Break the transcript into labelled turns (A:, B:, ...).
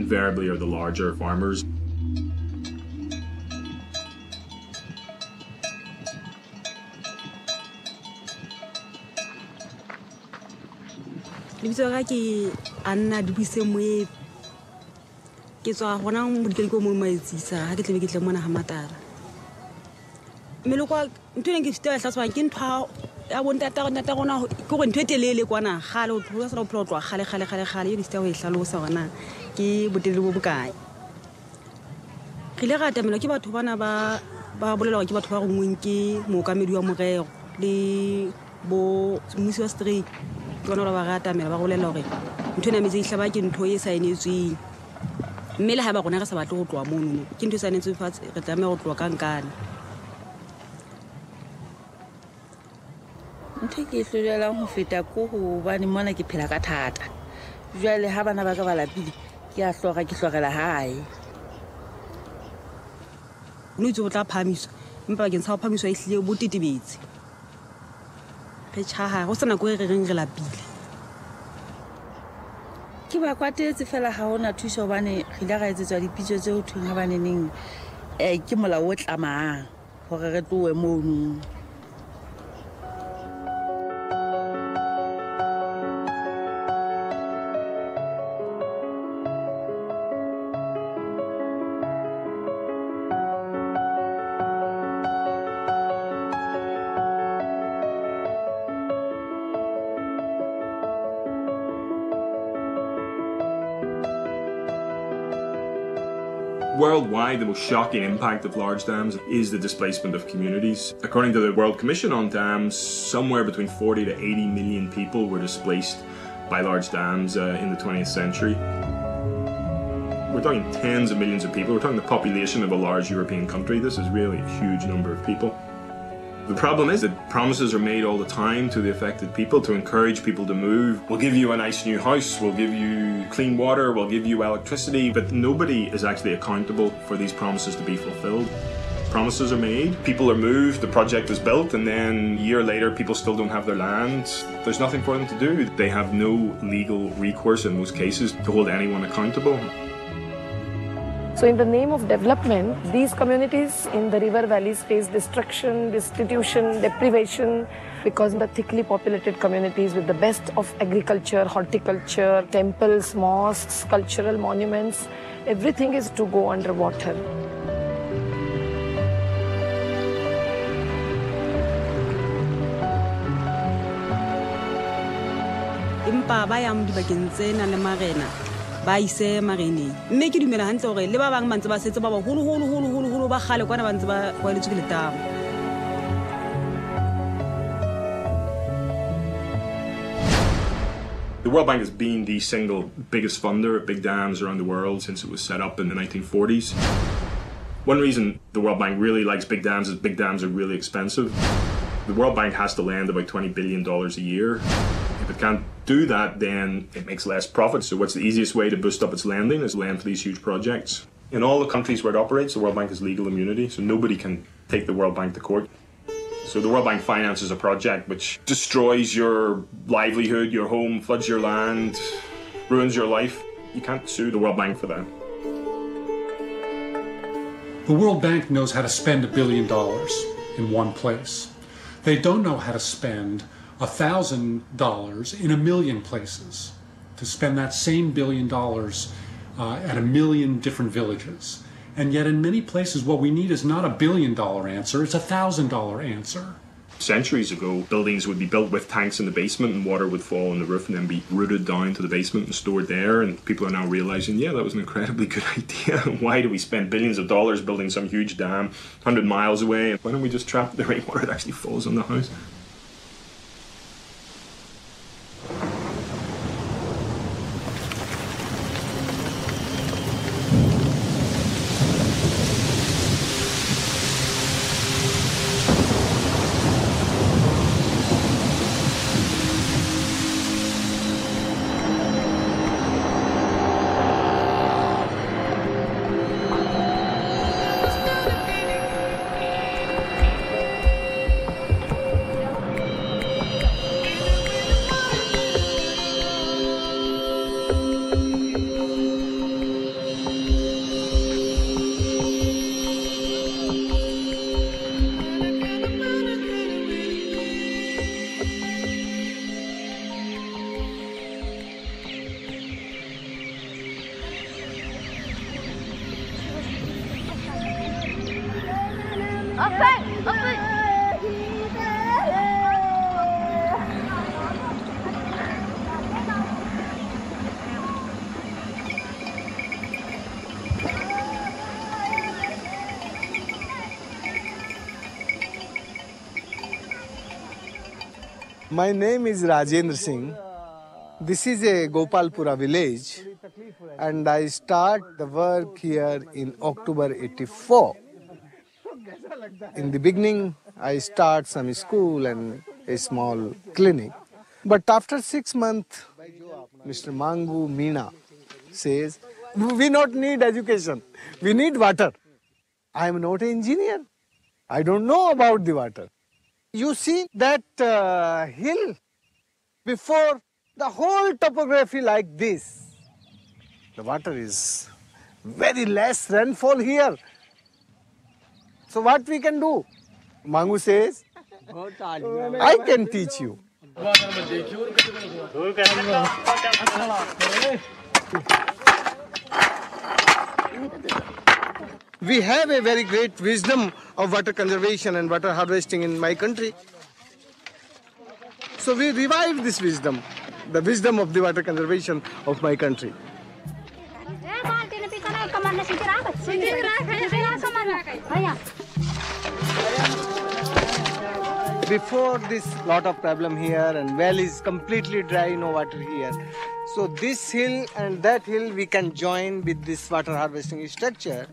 A: invariably are the larger farmers.
B: Lebitso ka ke Anna Dibuse Moe ke tswa gona mo dikelo mo maitsisa ha ke tle ke tle mona ha Matala mme le kwa ntwe ke stela tlatswa ke ntwa ya bontata gona ke go ntwetelele kwana gale o tlosa la plotwa gale yo di stela o ihlalosa gona ke botelele bo bokae re le rata melo ke batho bana ba bolela ke batho ba go ngweng ke mookamedi wa morero le bo Mmusi wa Street gona ba rata mela ba golela gore ntwe na metse ihlaba ke ntho e saenetsweng mme le ha ba gona re sa batle go tloa mono ke ntwe saenetsweng fatshe re tlameha go tloa kankane
C: ntho ke hlolelang ho feta ko go bane mona ke phela ka thata jwale ha bana ba ka ba lapile ke a hloga ke hlogela hae
B: no itse go tla phamiswa empa ke ntsha phamiswa e hlile bo titibetse re tshaha go sena go re reng re lapile
C: ke ba kwatetse fela ha ona thuso bane re ile ga etsetswa dipitso tse ho thweng ha baneneng ke molao o tlamang hore re tloe mono
A: Worldwide, the most shocking impact of large dams is the displacement of communities. According to the World Commission on Dams, somewhere between 40 to 80 million people were displaced by large dams in the 20th century. We're talking tens of millions of people. We're talking the population of a large European country. This is really a huge number of people. The problem is that promises are made all the time to the affected people to encourage people to move. We'll give you a nice new house, we'll give you clean water, we'll give you electricity, but nobody is actually accountable for these promises to be fulfilled. Promises are made, people are moved, the project is built, and then a year later people still don't have their land. There's nothing for them to do. They have no legal recourse in most cases to hold anyone accountable.
D: So in the name of development, these communities in the river valleys face destruction, destitution, deprivation, because the thickly populated communities with the best of agriculture, horticulture, temples, mosques, cultural monuments, everything is to go underwater.
B: Impa ba yang dibakeng tsena le marena ba ise mareneng mme ke dumela hantle gore le ba bang ba ntse ba setse ba ba holo ba gale kwana ba ntse ba kwaletswe ke letamo
A: The World Bank has been the single biggest funder of big dams around the world since it was set up in the 1940s. One reason the World Bank really likes big dams is big dams are really expensive. The World Bank has to lend about $20 billion a year. If it can't do that, then it makes less profit. So what's the easiest way to boost up its lending is lend for these huge projects. In all the countries where it operates, the World Bank has legal immunity, so nobody can take the World Bank to court. So the World Bank finances a project which destroys your livelihood, your home, floods your land, ruins your life. You can't sue the World Bank for that.
E: The World Bank knows how to spend $1 billion in one place. They don't know how to spend $1,000 in 1 million places, to spend that same $1 billion at 1 million different villages. And yet in many places what we need is not $1 billion answer, it's $1,000 answer.
A: Centuries ago, buildings would be built with tanks in the basement and water would fall on the roof and then be rooted down to the basement and stored there. And people are now realizing, yeah, that was an incredibly good idea. Why do we spend billions of dollars building some huge dam 100 miles away? Why don't we just trap the rainwater that actually falls on the house?
F: My name is Rajendra Singh. This is a Gopalpura village and I start the work here in October 84. In the beginning, I start some school and a small clinic. But after 6 months, Mr. Mangu Meena says, we don't need education, we need water. I am not an engineer. I don't know about the water. You see that hill before the whole topography like this. The water is very less rainfall here. So what we can do? Mangu says, I can teach you. We have a very great wisdom of water conservation and water harvesting in my country. So we revive this wisdom, the wisdom of the water conservation of my country. Before this, lot of problem here and well is completely dry, no water here. So this hill and that hill we can join with this water harvesting structure.